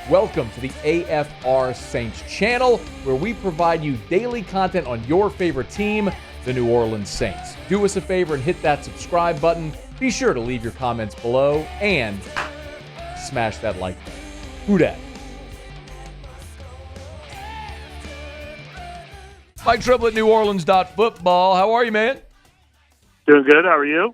Welcome to the AFR Saints channel, where we provide you daily content on your favorite team, the New Orleans Saints. Do us a favor and hit that subscribe button. Be sure to leave your comments below and smash that like button. Who dat? Mike Triplett, neworleans.football. How are you, man? Doing good. How are you?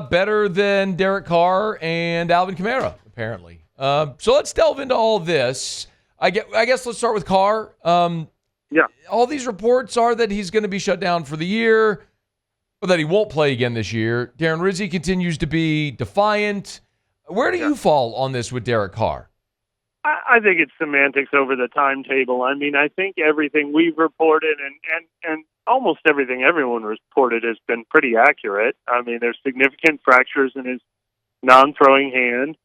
Better than Derek Carr and Alvin Kamara, apparently. So let's delve into all this. I guess let's start with Carr. Yeah. All these reports are that he's going to be shut down for the year, or that he won't play again this year. Darren Rizzi continues to be defiant. Where do you fall on this with Derek Carr? I think it's semantics over the timetable. I mean, I think everything we've reported and almost everything everyone reported has been pretty accurate. I mean, there's significant fractures in his non-throwing hand.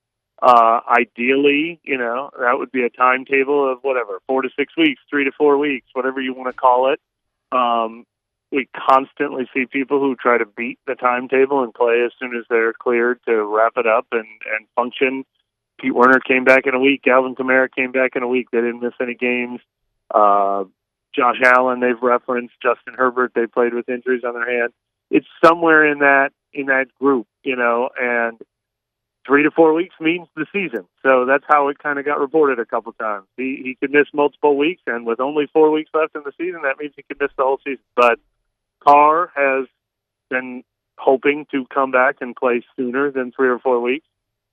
Ideally, that would be a timetable of 4 to 6 weeks, 3 to 4 weeks, whatever you want to call it. We constantly see people who try to beat the timetable and play as soon as they're cleared to wrap it up and function. Pete Werner came back in a week. Alvin Kamara came back in a week. They didn't miss any games. Josh Allen, they've referenced. Justin Herbert, they played with injuries on their hand. It's somewhere in that group, and 3 to 4 weeks means the season. So that's how it kind of got reported a couple times. He could miss multiple weeks, and with only 4 weeks left in the season, that means he could miss the whole season. But Carr has been hoping to come back and play sooner than 3 or 4 weeks.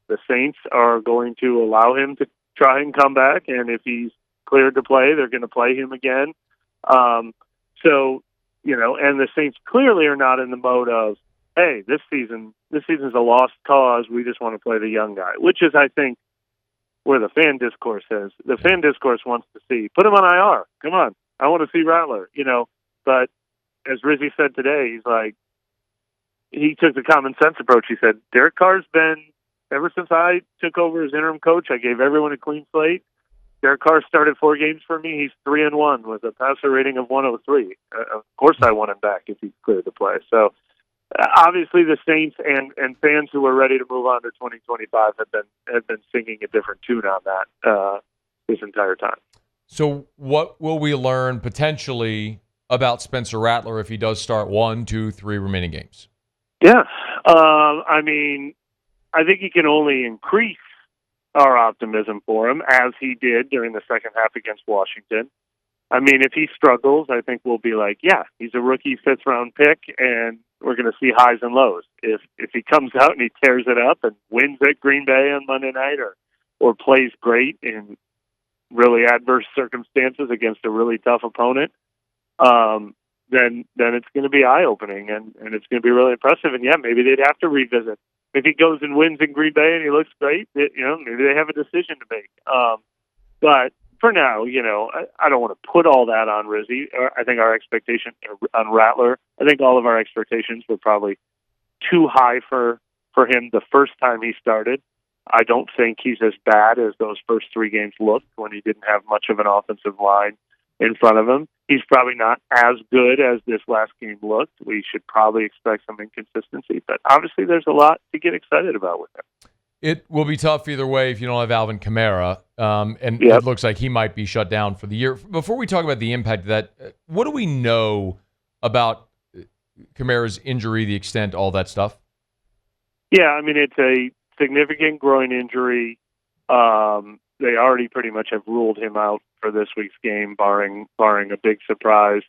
The Saints are going to allow him to try and come back, and if he's cleared to play, they're going to play him again. And the Saints clearly are not in the mode of, hey, this season's a lost cause. We just want to play the young guy, which is, I think, where the fan discourse is. The fan discourse wants to see, put him on IR. Come on. I want to see Rattler, But as Rizzi said today, he took the common sense approach. He said, Derek Carr's been, ever since I took over as interim coach, I gave everyone a clean slate. Derek Carr started 4 games for me. He's 3-1 with a passer rating of 103. Of course I want him back if he's cleared to play. So, obviously, the Saints and fans who are ready to move on to 2025 have been singing a different tune on that this entire time. So what will we learn potentially about Spencer Rattler if he does start 1, 2, 3 remaining games? Yeah. I think he can only increase our optimism for him, as he did during the second half against Washington. I mean, if he struggles, I think we'll be like, yeah, he's a rookie 5th-round pick, and we're going to see highs and lows. If he comes out and he tears it up and wins at Green Bay on Monday night or plays great in really adverse circumstances against a really tough opponent, then it's going to be eye-opening, and it's going to be really impressive. And, yeah, maybe they'd have to revisit. If he goes and wins in Green Bay and he looks great, maybe they have a decision to make. But for now, I don't want to put all that on Rizzi. I think our expectation on Rattler, I think all of our expectations were probably too high for him the first time he started. I don't think he's as bad as those first 3 games looked when he didn't have much of an offensive line in front of him. He's probably not as good as this last game looked. We should probably expect some inconsistency, but obviously there's a lot to get excited about with him. It will be tough either way if you don't have Alvin Kamara, and It looks like he might be shut down for the year. Before we talk about the impact of that, what do we know about Kamara's injury, the extent, all that stuff? Yeah, it's a significant groin injury. They already pretty much have ruled him out for this week's game, barring a big surprise.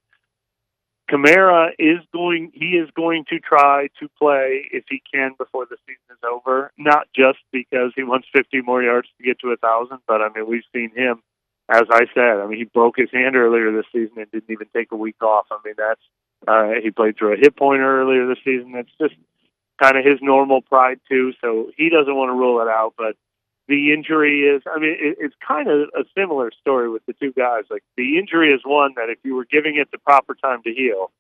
Kamara is going to try to play if he can before the season is over, not just because he wants 50 more yards to get to 1,000, but we've seen him, as I said, he broke his hand earlier this season and didn't even take a week off. He played through a hip pointer earlier this season. That's just kind of his normal pride too, so he doesn't want to rule it out, but the injury is, it's kind of a similar story with the two guys. Like, the injury is one that if you were giving it the proper time to heal,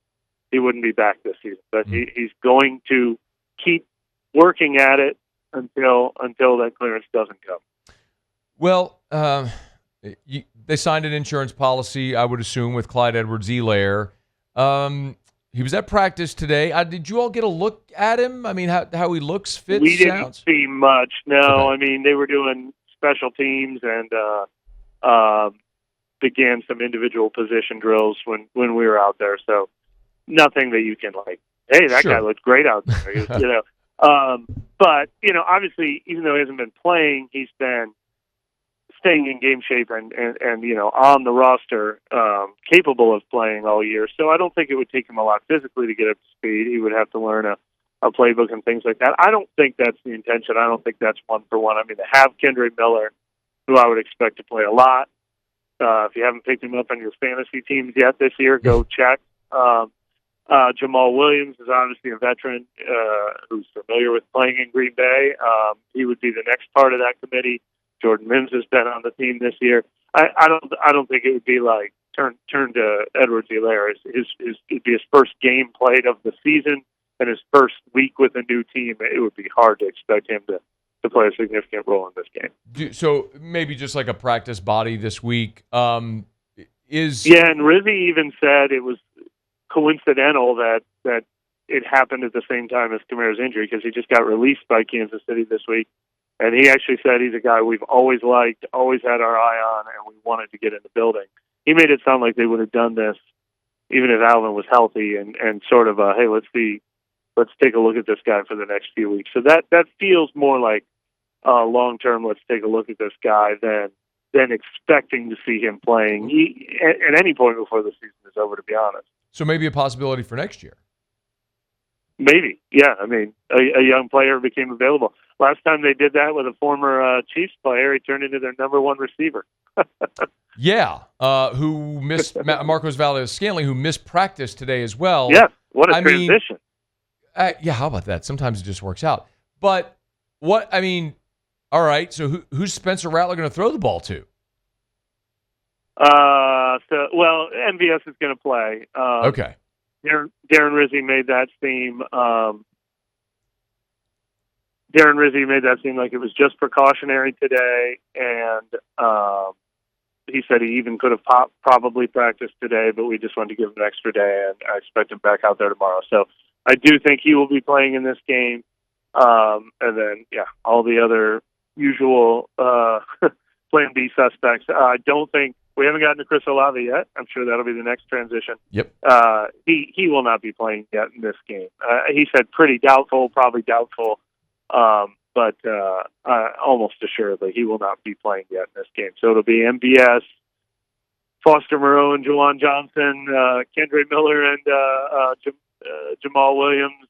he wouldn't be back this season. But he's going to keep working at it until that clearance doesn't come. Well, they signed an insurance policy, I would assume, with Clyde EdwardsAir. He was at practice today. Did you all get a look at him? How he looks, fits, We didn't sounds? see much. No, Okay. they were doing special teams and began some individual position drills when we were out there. So nothing that you can like, hey, that guy looked great out there, you know. But, you know, obviously, even though he hasn't been playing, he's been staying in game shape and you know, on the roster, capable of playing all year. So I don't think it would take him a lot physically to get up to speed. He would have to learn a playbook and things like that. I don't think that's the intention. I don't think that's one for one. I mean, they have Kendra Miller, who I would expect to play a lot. If you haven't picked him up on your fantasy teams yet this year, go check. Jamal Williams is obviously a veteran who's familiar with playing in Green Bay. He would be the next part of that committee. Jordan Mims has been on the team this year. I don't think it would be like turn to EdwardsAir. It'd be his first game played of the season and his first week with a new team. It would be hard to expect him to play a significant role in this game. So maybe just like a practice body this week. And Rizzi even said it was coincidental that it happened at the same time as Kamara's injury because he just got released by Kansas City this week. And he actually said he's a guy we've always liked, always had our eye on, and we wanted to get in the building. He made it sound like they would have done this even if Alvin was healthy and sort of hey, let's take a look at this guy for the next few weeks. So that feels more like long-term, let's take a look at this guy than expecting to see him playing at any point before the season is over, to be honest. So maybe a possibility for next year. Maybe, yeah. I mean, a young player became available. Last time they did that with a former Chiefs player, he turned into their number one receiver. Yeah, who missed Marcos Valdes-Scantling, who missed practice today as well. Yeah, what a transition. Yeah, how about that? Sometimes it just works out. But all right, so who's Spencer Rattler going to throw the ball to? MVS is going to play. Okay. Darren Rizzi made that seem. Darren Rizzi made that seem like it was just precautionary today, and he said he even could have probably practiced today, but we just wanted to give him an extra day, and I expect him back out there tomorrow. So I do think he will be playing in this game, and then all the other usual Plan B suspects. I don't think. We haven't gotten to Chris Olave yet. I'm sure that'll be the next transition. Yep. He will not be playing yet in this game. He said pretty doubtful, probably doubtful, but almost assuredly he will not be playing yet in this game. So it'll be MBS, Foster Moreau and Juwan Johnson, Kendra Miller and Jamal Williams,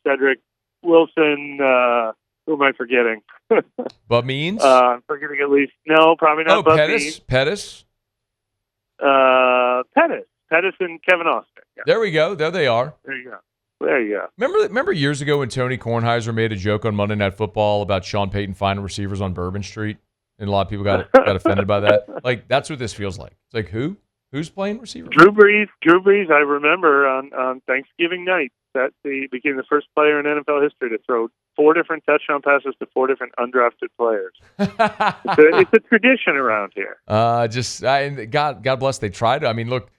Cedric Wilson, who am I forgetting? Bub Means? I'm forgetting at least. No, probably not Bub Means. Pettis? Pettis and Kevin Austin. Yeah. There we go. There they are. There you go. Remember years ago when Tony Kornheiser made a joke on Monday Night Football about Sean Payton finding receivers on Bourbon Street? And a lot of people got offended by that. Like, that's what this feels like. It's like, who's playing receiver? Drew Brees, I remember on Thanksgiving night, that he became the first player in NFL history to throw 4 different touchdown passes to 4 different undrafted players. It's a tradition around here. God bless. They tried. I mean, look,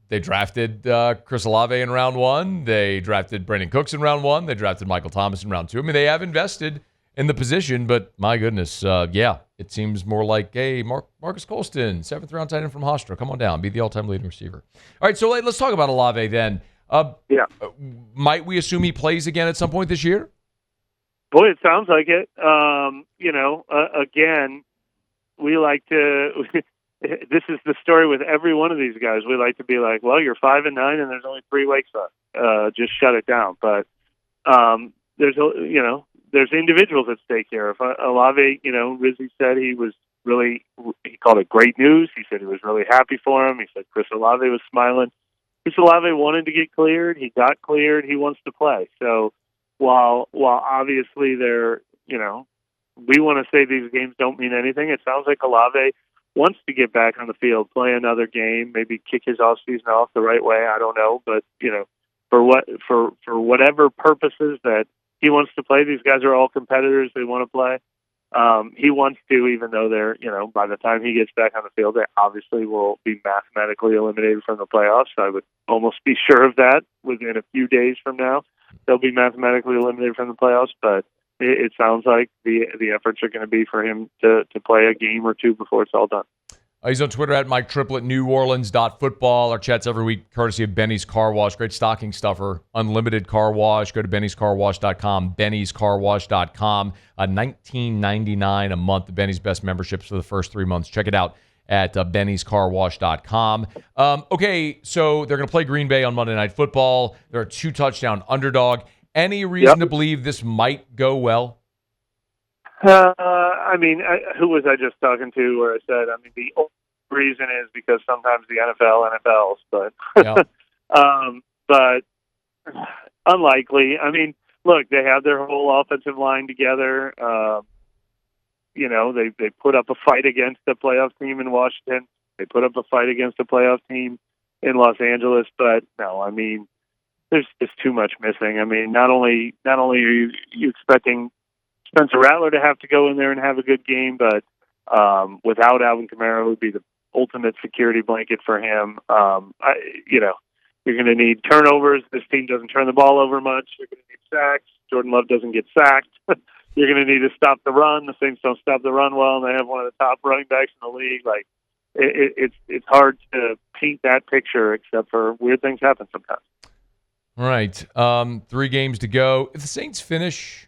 they drafted Chris Olave in round 1. They drafted Brandon Cooks in round 1. They drafted Michael Thomas in round 2. I mean, they have invested in the position, but my goodness, it seems more like, hey, Marcus Colston, 7th round tight end from Hofstra. Come on down, be the all-time leading receiver. All right, so let's talk about Olave then. Might we assume he plays again at some point this year? Boy, it sounds like it. Again, we like to. This is the story with every one of these guys. We like to be like, well, you're 5-9, and there's only 3 weeks left. Just shut it down. But there's individuals at stake here. If Olave, Rizzi said he called it great news. He said he was really happy for him. He said Chris Olave was smiling. Chris Olave wanted to get cleared. He got cleared. He wants to play. So while obviously we want to say these games don't mean anything, it sounds like Olave wants to get back on the field, play another game, maybe kick his offseason off the right way. I don't know, but for whatever purposes that he wants to play, these guys are all competitors. They want to play. He wants to, even though they're, by the time he gets back on the field, they obviously will be mathematically eliminated from the playoffs. I would almost be sure of that within a few days from now. They'll be mathematically eliminated from the playoffs, but it sounds like the efforts are going to be for him to play a game or two before it's all done. He's on Twitter at Mike Triplett, neworleans.football. Our chats every week, courtesy of Benny's Car Wash. Great stocking stuffer. Unlimited car wash. Go to bennyscarwash.com, bennyscarwash.com. $19.99 a month, the Benny's Best memberships for the first 3 months. Check it out at bennyscarwash.com. Okay, so they're going to play Green Bay on Monday Night Football. They're a 2-touchdown underdog. Any reason to believe this might go well? Who was I just talking to where I said, the only reason is because sometimes the NFLs, but but unlikely. Look, they have their whole offensive line together. They put up a fight against the playoff team in Washington. They put up a fight against the playoff team in Los Angeles, but no, there's just too much missing. Not only are you expecting Spencer Rattler to have to go in there and have a good game, but without Alvin Kamara, it would be the ultimate security blanket for him. You're going to need turnovers. This team doesn't turn the ball over much. You're going to need sacks. Jordan Love doesn't get sacked. You're going to need to stop the run. The Saints don't stop the run well, and they have one of the top running backs in the league. It's hard to paint that picture, except for weird things happen sometimes. All right. 3 games to go. If the Saints finish,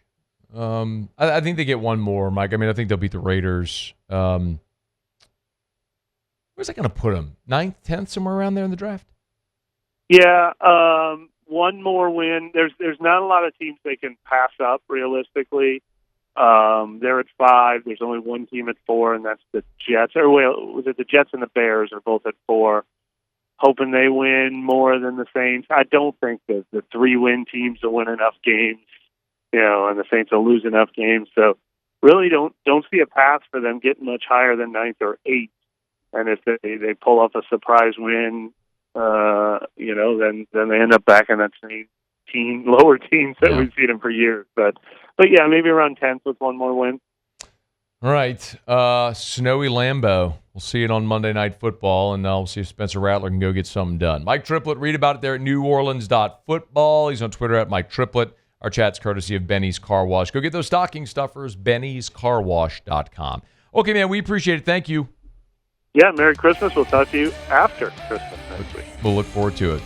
I think they get one more, Mike. I think they'll beat the Raiders. Where's that going to put them? 9th, 10th, somewhere around there in the draft? Yeah, one more win. There's not a lot of teams they can pass up realistically. They're at 5. There's only one team at 4, and that's the Jets. Was it the Jets and the Bears are both at 4? Hoping they win more than the Saints. I don't think that the 3-win teams will win enough games, and the Saints will lose enough games. So really don't see a path for them getting much higher than 9th or 8th. And if they pull off a surprise win, then they end up back in that same lower teams that we've seen them for years. But yeah, maybe around 10th with one more win. All right. Snowy Lambeau. We'll see it on Monday Night Football, and we'll see if Spencer Rattler can go get something done. Mike Triplett, read about it there at neworleans.football. He's on Twitter at Mike Triplett. Our chat's courtesy of Benny's Car Wash. Go get those stocking stuffers, bennyscarwash.com. Okay, man, we appreciate it. Thank you. Yeah, Merry Christmas. We'll talk to you after Christmas next week. We'll look forward to it.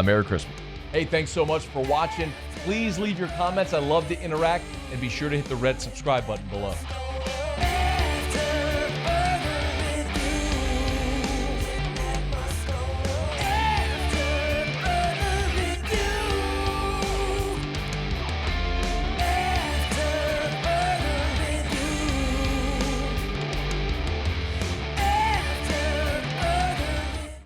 Merry Christmas. Hey, thanks so much for watching. Please leave your comments. I love to interact. And be sure to hit the red subscribe button below.